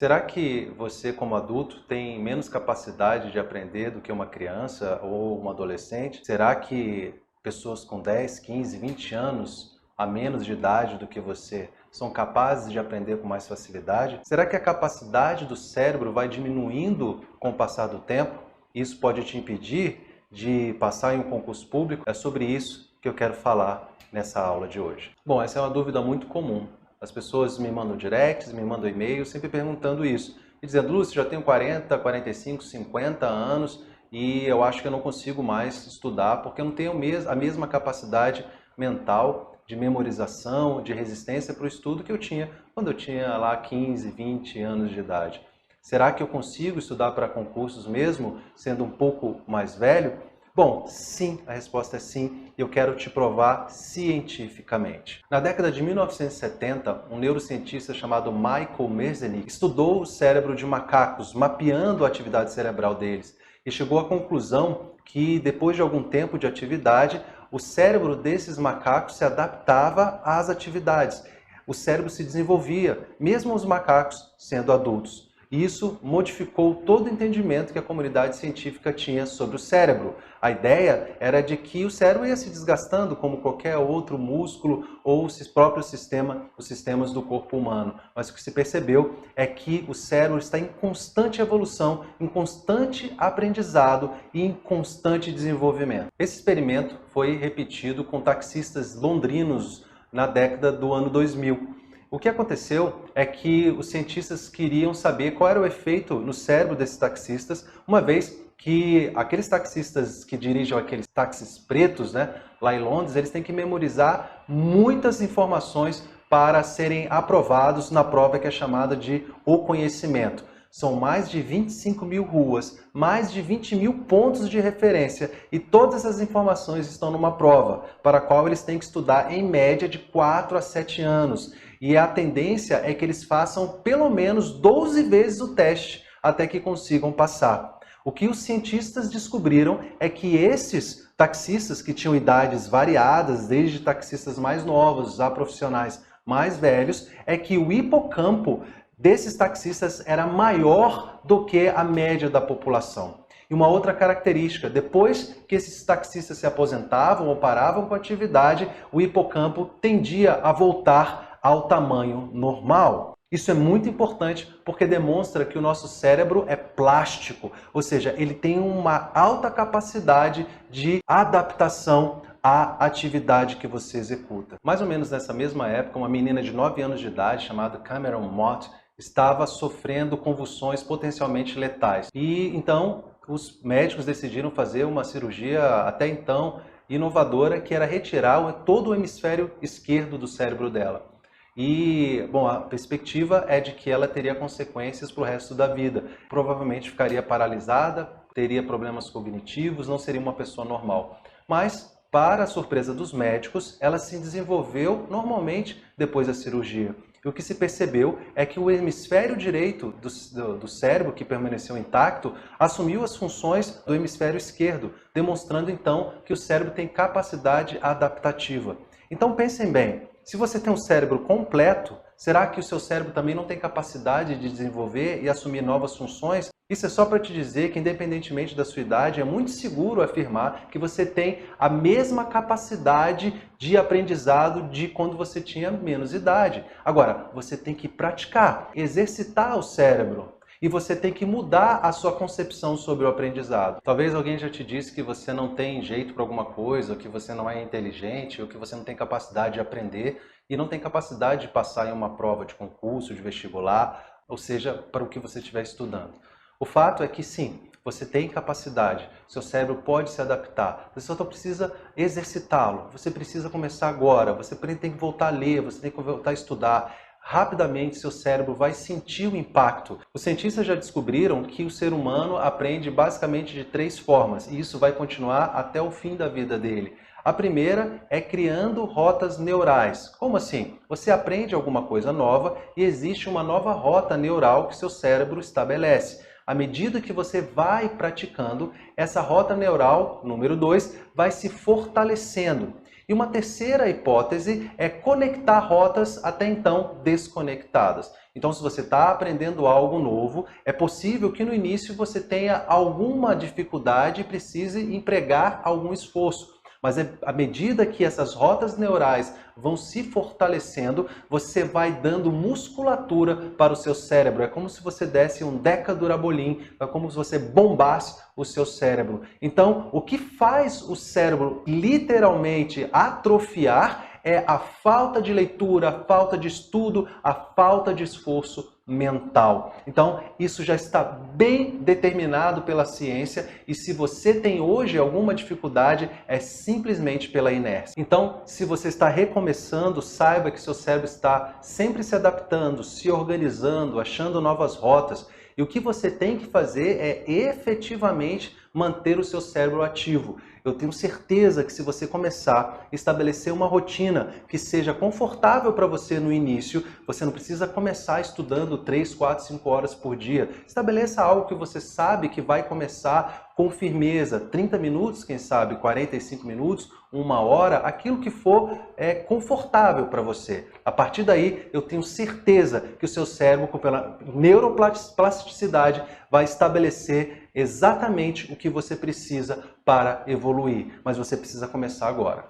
Será que você, como adulto, tem menos capacidade de aprender do que uma criança ou uma adolescente? Será que pessoas com 10, 15, 20 anos a menos de idade do que você são capazes de aprender com mais facilidade? Será que a capacidade do cérebro vai diminuindo com o passar do tempo? Isso pode te impedir de passar em um concurso público? É sobre isso que eu quero falar nessa aula de hoje. Bom, essa é uma dúvida muito comum. As pessoas me mandam directs, me mandam e-mails, sempre perguntando isso. E dizendo, Lúcio, já tenho 40, 45, 50 anos e eu acho que eu não consigo mais estudar porque eu não tenho a mesma capacidade mental de memorização, de resistência para o estudo que eu tinha quando eu tinha lá 15, 20 anos de idade. Será que eu consigo estudar para concursos mesmo sendo um pouco mais velho? Bom, sim, a resposta é sim, e eu quero te provar cientificamente. Na década de 1970, um neurocientista chamado Michael Merzenich estudou o cérebro de macacos, mapeando a atividade cerebral deles, e chegou à conclusão que, depois de algum tempo de atividade, o cérebro desses macacos se adaptava às atividades. O cérebro se desenvolvia, mesmo os macacos sendo adultos. E isso modificou todo o entendimento que a comunidade científica tinha sobre o cérebro. A ideia era de que o cérebro ia se desgastando como qualquer outro músculo ou os sistemas do corpo humano. Mas o que se percebeu é que o cérebro está em constante evolução, em constante aprendizado e em constante desenvolvimento. Esse experimento foi repetido com taxistas londrinos na década do ano 2000. O que aconteceu é que os cientistas queriam saber qual era o efeito no cérebro desses taxistas, uma vez que aqueles taxistas que dirigem aqueles táxis pretos, lá em Londres, eles têm que memorizar muitas informações para serem aprovados na prova que é chamada de O Conhecimento. São mais de 25 mil ruas, mais de 20 mil pontos de referência e todas essas informações estão numa prova, para a qual eles têm que estudar em média de 4 a 7 anos. E a tendência é que eles façam pelo menos 12 vezes o teste até que consigam passar. O que os cientistas descobriram é que esses taxistas que tinham idades variadas, desde taxistas mais novos a profissionais mais velhos, é que o hipocampo desses taxistas era maior do que a média da população. E uma outra característica, depois que esses taxistas se aposentavam ou paravam com a atividade, o hipocampo tendia a voltar ao tamanho normal. Isso é muito importante porque demonstra que o nosso cérebro é plástico, ou seja, ele tem uma alta capacidade de adaptação à atividade que você executa. Mais ou menos nessa mesma época, uma menina de 9 anos de idade, chamada Cameron Mott, estava sofrendo convulsões potencialmente letais. E então os médicos decidiram fazer uma cirurgia até então inovadora, que era retirar todo o hemisfério esquerdo do cérebro dela. E, bom, a perspectiva é de que ela teria consequências para o resto da vida. Provavelmente ficaria paralisada, teria problemas cognitivos, não seria uma pessoa normal. Mas, para a surpresa dos médicos, ela se desenvolveu normalmente depois da cirurgia. E o que se percebeu é que o hemisfério direito do cérebro, que permaneceu intacto, assumiu as funções do hemisfério esquerdo, demonstrando então que o cérebro tem capacidade adaptativa. Então pensem bem, se você tem um cérebro completo, será que o seu cérebro também não tem capacidade de desenvolver e assumir novas funções? Isso é só para te dizer que, independentemente da sua idade, é muito seguro afirmar que você tem a mesma capacidade de aprendizado de quando você tinha menos idade. Agora, você tem que praticar, exercitar o cérebro. E você tem que mudar a sua concepção sobre o aprendizado. Talvez alguém já te disse que você não tem jeito para alguma coisa, ou que você não é inteligente, ou que você não tem capacidade de aprender e não tem capacidade de passar em uma prova de concurso, de vestibular, ou seja, para o que você estiver estudando. O fato é que sim, você tem capacidade, seu cérebro pode se adaptar, você só precisa exercitá-lo, você precisa começar agora, você tem que voltar a ler, você tem que voltar a estudar. Rapidamente seu cérebro vai sentir o impacto. Os cientistas já descobriram que o ser humano aprende basicamente de 3 formas, e isso vai continuar até o fim da vida dele. A primeira é criando rotas neurais. Como assim? Você aprende alguma coisa nova e existe uma nova rota neural que seu cérebro estabelece. À medida que você vai praticando, essa rota neural, número 2, vai se fortalecendo. E uma terceira hipótese é conectar rotas até então desconectadas. Então, se você está aprendendo algo novo, é possível que no início você tenha alguma dificuldade e precise empregar algum esforço. Mas à medida que essas rotas neurais vão se fortalecendo, você vai dando musculatura para o seu cérebro. É como se você desse um Decadurabolim, é como se você bombasse o seu cérebro. Então, o que faz o cérebro literalmente atrofiar é a falta de leitura, a falta de estudo, a falta de esforço mental. Então, isso já está bem determinado pela ciência e se você tem hoje alguma dificuldade, é simplesmente pela inércia. Então, se você está recomeçando, saiba que seu cérebro está sempre se adaptando, se organizando, achando novas rotas. E o que você tem que fazer é efetivamente manter o seu cérebro ativo. Eu tenho certeza que se você começar a estabelecer uma rotina que seja confortável para você no início, você não precisa começar estudando 3, 4, 5 horas por dia. Estabeleça algo que você sabe que vai começar com firmeza, 30 minutos, quem sabe 45 minutos, 1 hora, aquilo que for confortável para você. A partir daí, eu tenho certeza que o seu cérebro, pela neuroplasticidade, vai estabelecer exatamente o que você precisa para evoluir. Mas você precisa começar agora.